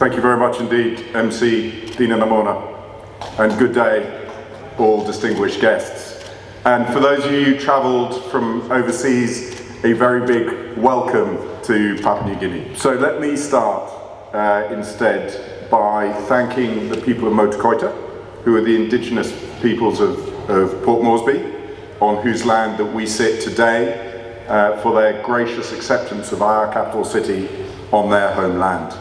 Thank you very much indeed, MC Dina Namona, and good day, all distinguished guests. And for those of you who travelled from overseas, a very big welcome to Papua New Guinea. So let me start instead by thanking the people of Motokoita, who are the indigenous peoples of Port Moresby, on whose land that we sit today, for their gracious acceptance of our capital city on their homeland.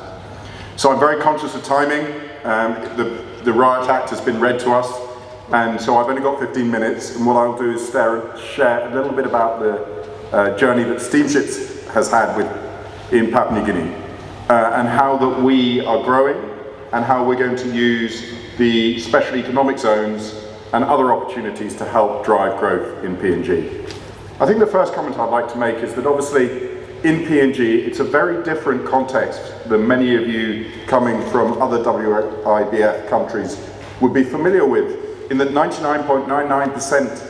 So I'm very conscious of timing. The Riot Act has been read to us, and so I've only got 15 minutes, and what I'll do is share a little bit about the journey that Steamships has had in Papua New Guinea, and how that we are growing, and how we're going to use the special economic zones and other opportunities to help drive growth in PNG. I think the first comment I'd like to make is that obviously in PNG, it's a very different context than many of you coming from other WIBF countries would be familiar with, in that 99.99%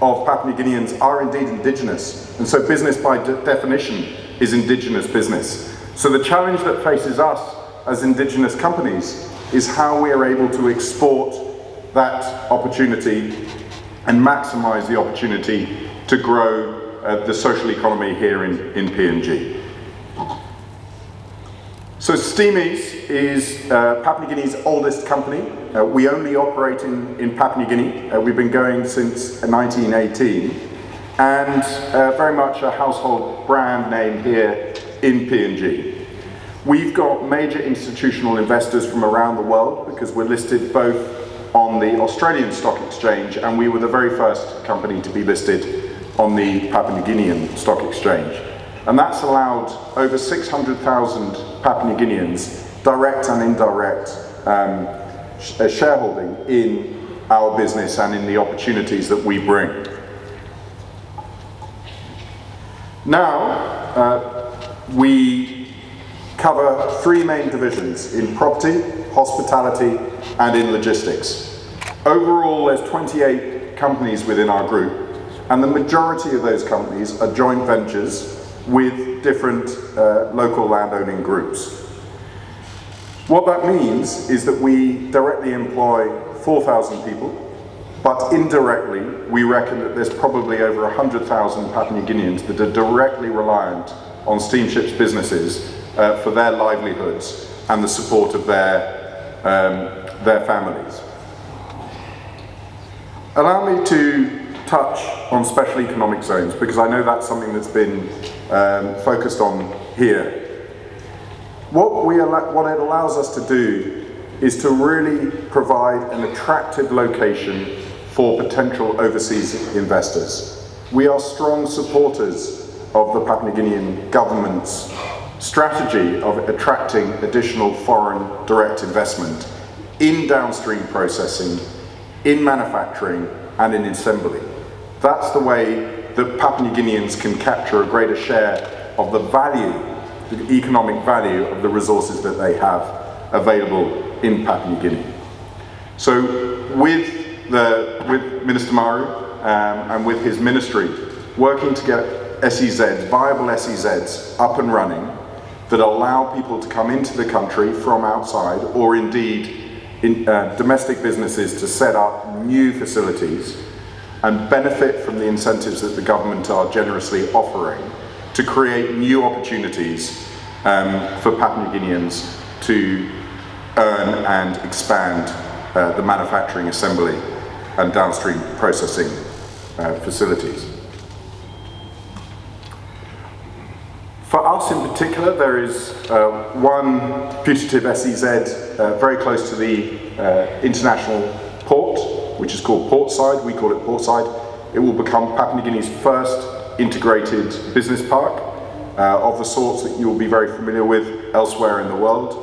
of Papua New Guineans are indeed indigenous, and so business by definition is indigenous business. So the challenge that faces us as indigenous companies is how we are able to export that opportunity and maximise the opportunity to grow the social economy here in PNG. So Steamies is Papua New Guinea's oldest company. We only operate in Papua New Guinea. We've been going since 1918, and very much a household brand name here in PNG. We've got major institutional investors from around the world because we're listed both on the Australian Stock Exchange, and we were the very first company to be listed on the Papua New Guinean Stock Exchange. And that's allowed over 600,000 Papua New Guineans, direct and indirect, shareholding in our business and in the opportunities that we bring. Now, we cover three main divisions: in property, hospitality, and in logistics. Overall, there's 28 companies within our group, and the majority of those companies are joint ventures with different local landowning groups. What that means is that we directly employ 4,000 people, but indirectly we reckon that there's probably over 100,000 Papua New Guineans that are directly reliant on Steamships businesses for their livelihoods and the support of their families. Allow me to touch on special economic zones, because I know that's something that's been focused on here. What it allows us to do is to really provide an attractive location for potential overseas investors. We are strong supporters of the Papua New Guinean government's strategy of attracting additional foreign direct investment in downstream processing, in manufacturing, and in assembly. That's the way that Papua New Guineans can capture a greater share of the value, the economic value of the resources that they have available in Papua New Guinea. So with Minister Maru and with his ministry, working to get SEZs, viable SEZs, up and running that allow people to come into the country from outside, or indeed domestic businesses to set up new facilities and benefit from the incentives that the government are generously offering to create new opportunities for Papua New Guineans to earn and expand the manufacturing, assembly and downstream processing facilities. For us in particular, there is one putative SEZ very close to the international port, which is called Portside. We call it Portside. It will become Papua New Guinea's first integrated business park of the sorts that you will be very familiar with elsewhere in the world.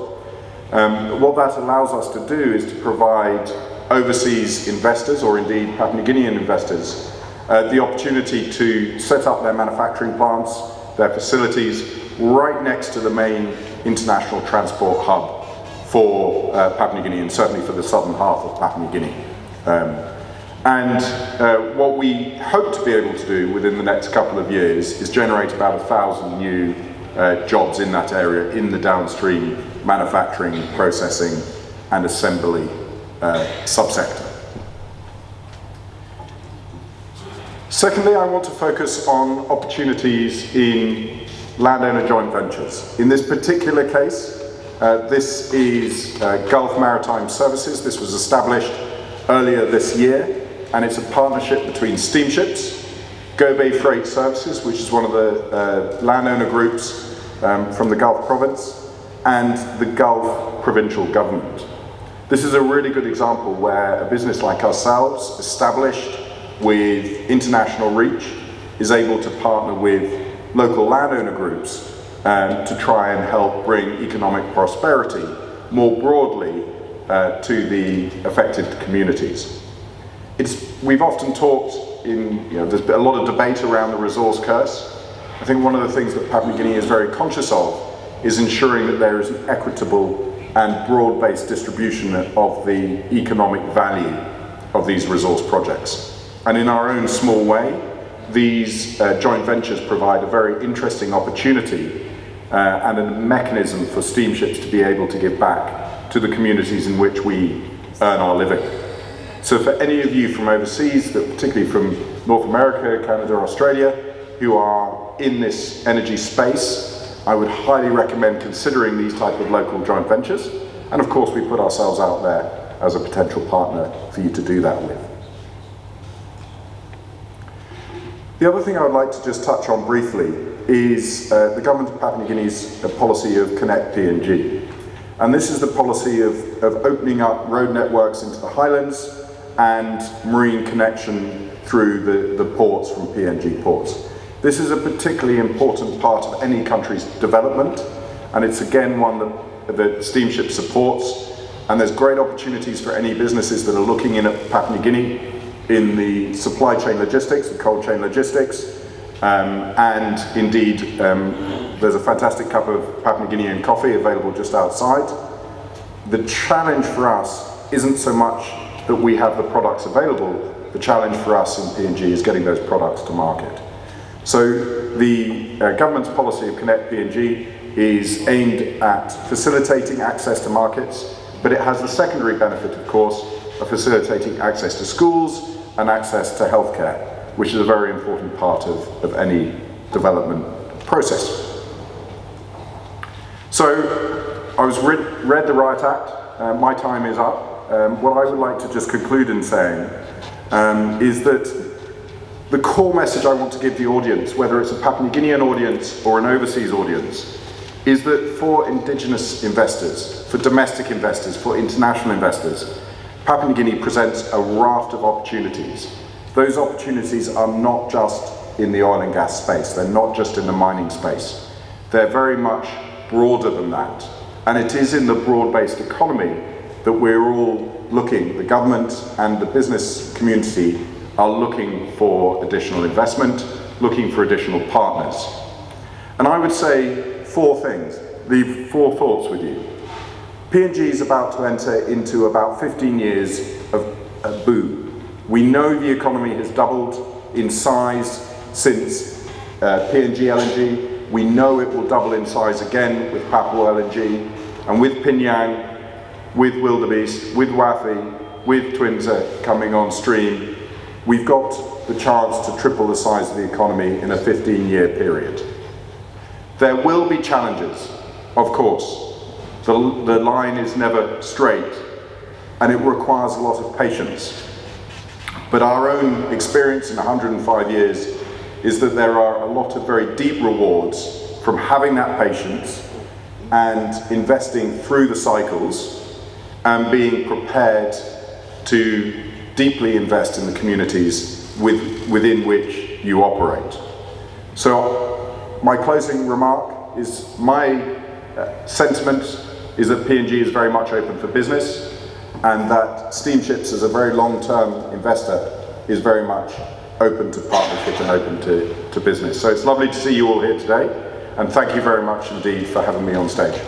What that allows us to do is to provide overseas investors, or indeed Papua New Guinean investors, the opportunity to set up their manufacturing plants, their facilities, right next to the main international transport hub for Papua New Guinea, and certainly for the southern half of Papua New Guinea. What we hope to be able to do within the next couple of years is generate about 1,000 new jobs in that area, in the downstream manufacturing, processing and assembly subsector. Secondly, I want to focus on opportunities in landowner joint ventures. In this particular case, this is Gulf Maritime Services. This was established earlier this year, and it's a partnership between Steamships, Gobe Freight Services, which is one of the landowner groups from the Gulf province, and the Gulf provincial government. This is a really good example where a business like ourselves, established with international reach, is able to partner with local landowner groups to try and help bring economic prosperity more broadly to the affected communities. We've often talked there's been a lot of debate around the resource curse. I think one of the things that Papua New Guinea is very conscious of is ensuring that there is an equitable and broad-based distribution of the economic value of these resource projects. And in our own small way, these joint ventures provide a very interesting opportunity and a mechanism for steamships to be able to give back to the communities in which we earn our living. So for any of you from overseas, particularly from North America, Canada, Australia, who are in this energy space, I would highly recommend considering these type of local joint ventures. And of course, we put ourselves out there as a potential partner for you to do that with. The other thing I would like to just touch on briefly is the government of Papua New Guinea's policy of Connect PNG. And this is the policy of opening up road networks into the highlands and marine connection through the ports from PNG ports. This is a particularly important part of any country's development, and it's again one that Steamship supports, and there's great opportunities for any businesses that are looking in at Papua New Guinea in the supply chain logistics, the cold chain logistics, and indeed there's a fantastic cup of Papua New Guinean coffee available just outside. The challenge for us isn't so much that we have the products available, the challenge for us in PNG is getting those products to market. So the government's policy of Connect PNG is aimed at facilitating access to markets, but it has the secondary benefit, of course, of facilitating access to schools and access to healthcare, which is a very important part of any development process. So I was read the Riot Act, my time is up. What I would like to just conclude in saying is that the core message I want to give the audience, whether it's a Papua New Guinean audience or an overseas audience, is that for indigenous investors, for domestic investors, for international investors, Papua New Guinea presents a raft of opportunities. Those opportunities are not just in the oil and gas space, they're not just in the mining space. They're very much broader than that. And it is in the broad-based economy that we're all looking, the government and the business community are looking for additional investment, looking for additional partners. And I would say four things, leave four thoughts with you. PNG is about to enter into about 15 years of a boom. We know the economy has doubled in size since PNG LNG. We know it will double in size again with Papua LNG, and with Pinyang, with Wildebeest, with Wafi, with Twinza coming on stream, we've got the chance to triple the size of the economy in a 15-year period. There will be challenges, of course. The line is never straight, and it requires a lot of patience. But our own experience in 105 years is that there are a lot of very deep rewards from having that patience and investing through the cycles and being prepared to deeply invest in the communities within which you operate. So my closing remark is my sentiment is that PNG is very much open for business, and that Steamships as a very long-term investor is very much open to partnership and open to business. So it's lovely to see you all here today, and thank you very much indeed for having me on stage.